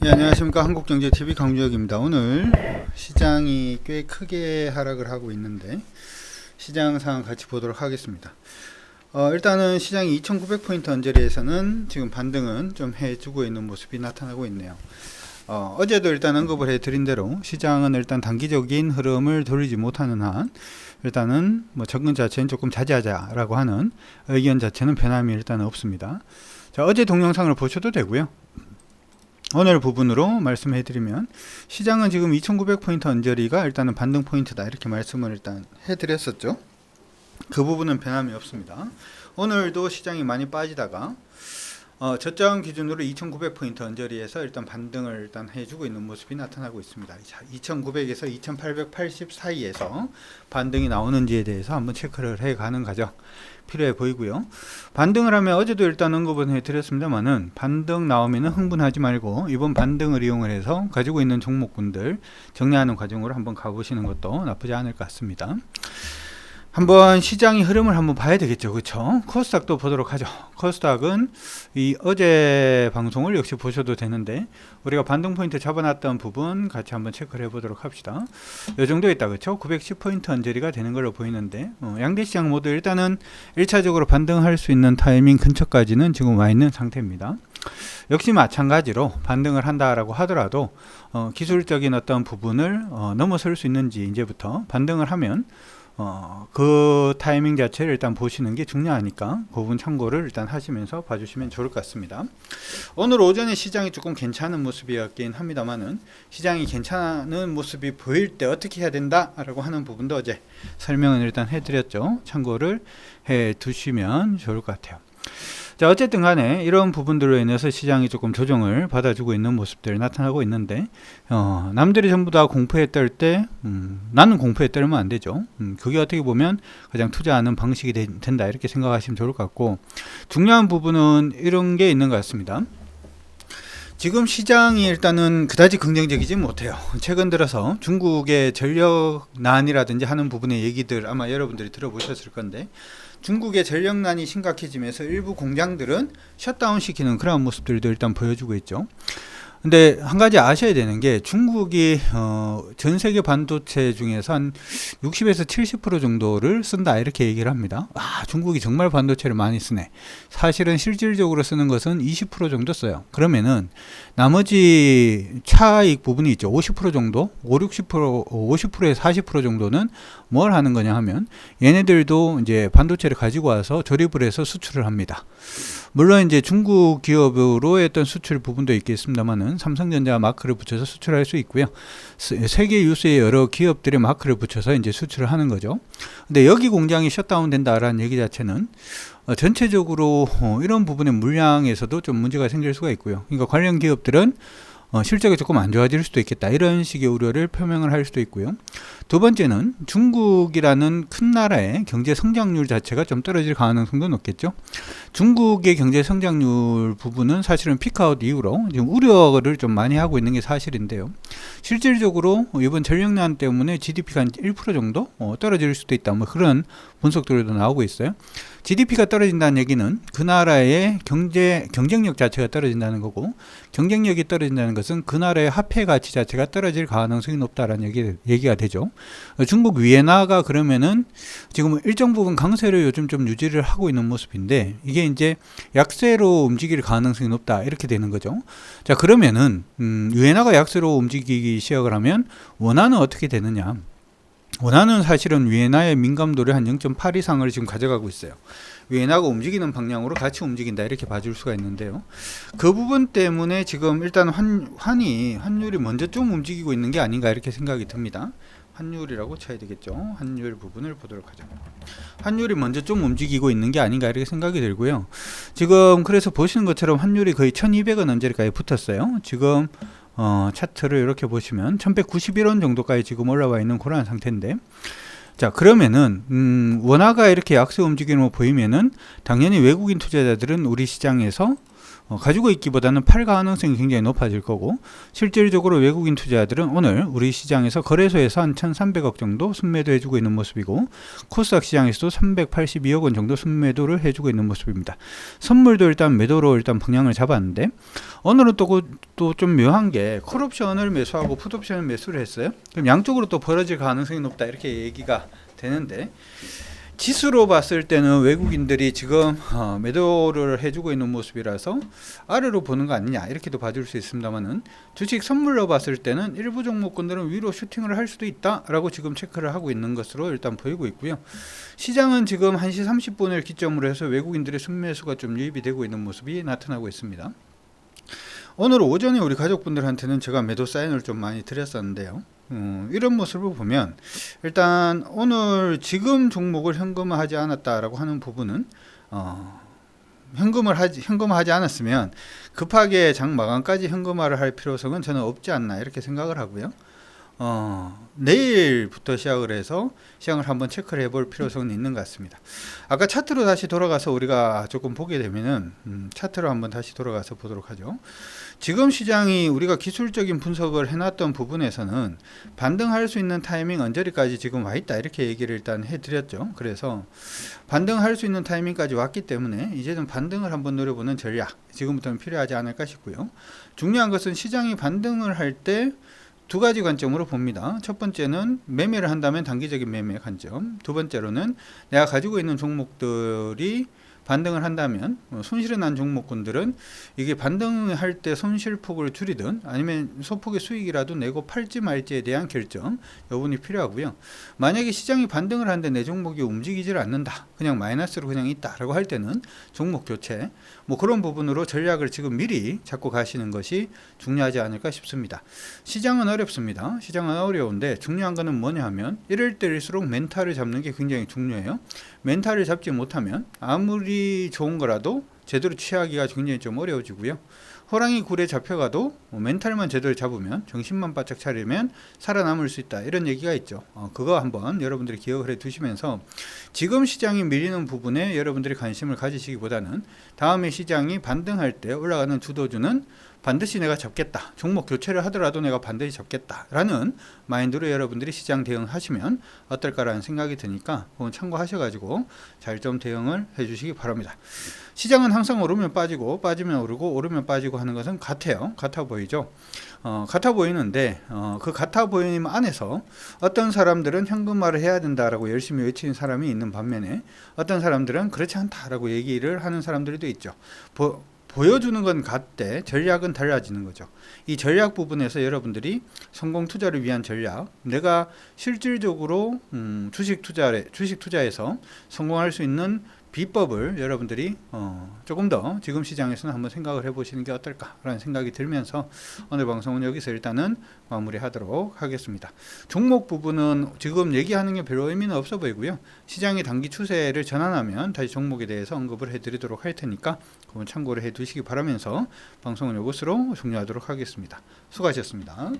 네, 안녕하십니까. 한국경제TV 강주혁입니다. 오늘 시장이 꽤 크게 하락을 하고 있는데 시장 상황 같이 보도록 하겠습니다. 일단은 시장이 2900포인트 언저리에서는 지금 반등은 좀 해주고 있는 모습이 나타나고 있네요. 어제도 일단 언급을 해드린 대로 시장은 일단 단기적인 흐름을 돌리지 못하는 한 일단은 뭐 접근 자체는 조금 자제하자라고 하는 의견 자체는 변함이 일단 없습니다. 자, 어제 동영상을 보셔도 되고요. 오늘 부분으로 말씀해 드리면 시장은 지금 2900포인트 언저리가 일단은 반등 포인트다 이렇게 말씀을 일단 해 드렸었죠. 그 부분은 변함이 없습니다. 오늘도 시장이 많이 빠지다가 저점 기준으로 2900포인트 언저리에서 일단 반등을 일단 해주고 있는 모습이 나타나고 있습니다. 2900에서 2880 사이에서 반등이 나오는지에 대해서 한번 체크를 해가는 과정 필요해 보이고요. 반등을 하면 어제도 일단 언급은 해드렸습니다만은 반등 나오면은 흥분하지 말고 이번 반등을 이용을 해서 가지고 있는 종목군들 정리하는 과정으로 한번 가보시는 것도 나쁘지 않을 것 같습니다. 한번 시장의 흐름을 한번 봐야 되겠죠. 그렇죠? 코스닥도 보도록 하죠. 코스닥은 이 어제 방송을 역시 보셔도 되는데 우리가 반등 포인트 잡아놨던 부분 같이 한번 체크를 해보도록 합시다. 이 정도 있다. 그렇죠? 910포인트 언저리가 되는 걸로 보이는데 양대 시장 모두 일단은 1차적으로 반등할 수 있는 타이밍 근처까지는 지금 와 있는 상태입니다. 역시 마찬가지로 반등을 한다라고 하더라도 기술적인 어떤 부분을 넘어설 수 있는지 이제부터 반등을 하면 그 타이밍 자체를 일단 보시는 게 중요하니까 그 부분 참고를 일단 하시면서 봐주시면 좋을 것 같습니다. 오늘 오전에 시장이 조금 괜찮은 모습이었긴 합니다만은 시장이 괜찮은 모습이 보일 때 어떻게 해야 된다 라고 하는 부분도 어제 설명을 일단 해드렸죠. 참고를 해 두시면 좋을 것 같아요. 자, 어쨌든 간에 이런 부분들로 인해서 시장이 조금 조정을 받아주고 있는 모습들이 나타나고 있는데 남들이 전부 다 공포에 떨 때 나는 공포에 떨면 안 되죠. 그게 어떻게 보면 가장 투자하는 방식이 된다 이렇게 생각하시면 좋을 것 같고, 중요한 부분은 이런 게 있는 것 같습니다. 지금 시장이 일단은 그다지 긍정적이지 못해요. 최근 들어서 중국의 전력난이라든지 하는 부분의 얘기들 아마 여러분들이 들어보셨을 건데, 중국의 전력난이 심각해지면서 일부 공장들은 셧다운 시키는 그런 모습들도 일단 보여주고 있죠. 근데 한 가지 아셔야 되는 게 중국이 전 세계 반도체 중에서 한 60에서 70% 정도를 쓴다 이렇게 얘기를 합니다. 중국이 정말 반도체를 많이 쓰네. 사실은 실질적으로 쓰는 것은 20% 정도 써요. 그러면은 나머지 차익 부분이 있죠. 50% 정도, 50%에서 40% 정도는 뭘 하는 거냐 하면 얘네들도 이제 반도체를 가지고 와서 조립을 해서 수출을 합니다. 물론 이제 중국 기업으로 했던 수출 부분도 있겠습니다만은 삼성전자 마크를 붙여서 수출할 수 있고요. 세계 유수의 여러 기업들의 마크를 붙여서 이제 수출을 하는 거죠. 근데 여기 공장이 셧다운 된다라는 얘기 자체는 전체적으로 이런 부분의 물량에서도 좀 문제가 생길 수가 있고요. 그러니까 관련 기업들은 실적이 조금 안 좋아질 수도 있겠다 이런 식의 우려를 표명을 할 수도 있고요. 두 번째는 중국이라는 큰 나라의 경제 성장률 자체가 좀 떨어질 가능성도 높겠죠. 중국의 경제 성장률 부분은 사실은 피크아웃 이후로 지금 우려를 좀 많이 하고 있는 게 사실인데요. 실질적으로 이번 전력난 때문에 GDP가 한 1% 정도 떨어질 수도 있다. 뭐 그런 분석들도 나오고 있어요. GDP가 떨어진다는 얘기는 그 나라의 경쟁력 자체가 떨어진다는 거고, 경쟁력이 떨어진다는 것은 그 나라의 화폐 가치 자체가 떨어질 가능성이 높다라는 얘기가 되죠. 중국 위엔화가 그러면은 지금 일정 부분 강세를 요즘 좀 유지를 하고 있는 모습인데 이게 이제 약세로 움직일 가능성이 높다 이렇게 되는 거죠. 자, 그러면은 위엔화가 약세로 움직이기 시작을 하면 원화는 어떻게 되느냐? 원화는 사실은 위엔화의 민감도를 한 0.8 이상을 지금 가져가고 있어요. 위엔화가 움직이는 방향으로 같이 움직인다 이렇게 봐줄 수가 있는데요. 그 부분 때문에 지금 일단 환율이 먼저 좀 움직이고 있는 게 아닌가 이렇게 생각이 듭니다. 환율이라고 쳐야 되겠죠. 환율 부분을 보도록 하죠. 환율이 먼저 좀 움직이고 있는 게 아닌가 이렇게 생각이 들고요. 지금 그래서 보시는 것처럼 환율이 거의 1200원 언저리까지 붙었어요. 지금 차트를 이렇게 보시면 1191원 정도까지 지금 올라와 있는 그런 상태인데, 자, 그러면은 원화가 이렇게 약세 움직이는 거 보이면은 당연히 외국인 투자자들은 우리 시장에서 가지고 있기보다는 팔 가능성이 굉장히 높아질 거고, 실질적으로 외국인 투자자들은 오늘 우리 시장에서 거래소에서 한 1300억 정도 순매도 해주고 있는 모습이고, 코스닥 시장에서도 382억 원 정도 순매도를 해주고 있는 모습입니다. 선물도 일단 매도로 일단 방향을 잡았는데, 오늘은 또 좀 묘한 게 콜옵션을 매수하고 풋옵션을 매수를 했어요. 그럼 양쪽으로 또 벌어질 가능성이 높다, 이렇게 얘기가 되는데, 지수로 봤을 때는 외국인들이 지금 매도를 해주고 있는 모습이라서 아래로 보는 거 아니냐, 이렇게도 봐줄 수 있습니다만은, 주식 선물로 봤을 때는 일부 종목군들은 위로 슈팅을 할 수도 있다라고 지금 체크를 하고 있는 것으로 일단 보이고 있고요. 시장은 지금 1시 30분을 기점으로 해서 외국인들의 순매수가 좀 유입이 되고 있는 모습이 나타나고 있습니다. 오늘 오전에 우리 가족분들한테는 제가 매도 사인을 좀 많이 드렸었는데요. 이런 모습을 보면 일단 오늘 지금 종목을 현금화하지 않았다라고 하는 부분은 현금화하지 않았으면 급하게 장 마감까지 현금화를 할 필요성은 저는 없지 않나, 이렇게 생각을 하고요. 내일부터 시작을 해서 시장을 한번 체크를 해볼 필요성은 있는 것 같습니다. 아까 차트로 다시 돌아가서 우리가 조금 보게 되면은 차트로 한번 다시 돌아가서 보도록 하죠. 지금 시장이 우리가 기술적인 분석을 해놨던 부분에서는 반등할 수 있는 타이밍 언저리까지 지금 와 있다, 이렇게 얘기를 일단 해드렸죠. 그래서 반등할 수 있는 타이밍까지 왔기 때문에 이제 좀 반등을 한번 노려보는 전략, 지금부터는 필요하지 않을까 싶고요. 중요한 것은 시장이 반등을 할 때 두 가지 관점으로 봅니다. 첫 번째는 매매를 한다면 단기적인 매매 관점, 두 번째로는 내가 가지고 있는 종목들이 반등을 한다면, 손실이 난 종목군들은 이게 반등할 때 손실폭을 줄이든 아니면 소폭의 수익이라도 내고 팔지 말지에 대한 결정, 이 부분이 필요하고요. 만약에 시장이 반등을 하는데 내 종목이 움직이질 않는다, 그냥 마이너스로 그냥 있다라고 할 때는 종목 교체, 그런 부분으로 전략을 지금 미리 잡고 가시는 것이 중요하지 않을까 싶습니다. 시장은 어렵습니다. 시장은 어려운데 중요한 거는 뭐냐 하면, 이럴 때일수록 멘탈을 잡는 게 굉장히 중요해요. 멘탈을 잡지 못하면 아무리 좋은 거라도 제대로 취하기가 굉장히 좀 어려워지고요. 호랑이 굴에 잡혀가도 멘탈만 제대로 잡으면, 정신만 바짝 차리면 살아남을 수 있다, 이런 얘기가 있죠. 그거 한번 여러분들이 기억을 해 두시면서 지금 시장이 밀리는 부분에 여러분들이 관심을 가지시기보다는 다음에 시장이 반등할 때 올라가는 주도주는 반드시 내가 잡겠다, 종목 교체를 하더라도 내가 반드시 잡겠다라는 마인드로 여러분들이 시장 대응하시면 어떨까라는 생각이 드니까 그건 참고하셔가지고 잘 좀 대응을 해주시기 바랍니다. 시장은 항상 오르면 빠지고 빠지면 오르고 오르면 빠지고 하는 것은 같아요. 같아 보이죠. 같아 보이는데 그 같아 보이는 안에서 어떤 사람들은 현금화를 해야 된다라고 열심히 외치는 사람이 있는 반면에, 어떤 사람들은 그렇지 않다라고 얘기를 하는 사람들도 있죠. 보여주는 건 같대, 전략은 달라지는 거죠. 이 전략 부분에서 여러분들이 성공 투자를 위한 전략, 내가 실질적으로 주식 투자에서 성공할 수 있는 비법을 여러분들이 조금 더 지금 시장에서는 한번 생각을 해보시는 게 어떨까라는 생각이 들면서 오늘 방송은 여기서 일단은 마무리하도록 하겠습니다. 종목 부분은 지금 얘기하는 게 별로 의미는 없어 보이고요. 시장의 단기 추세를 전환하면 다시 종목에 대해서 언급을 해드리도록 할 테니까 그건 참고를 해두시기 바라면서 방송은 이것으로 종료하도록 하겠습니다. 수고하셨습니다.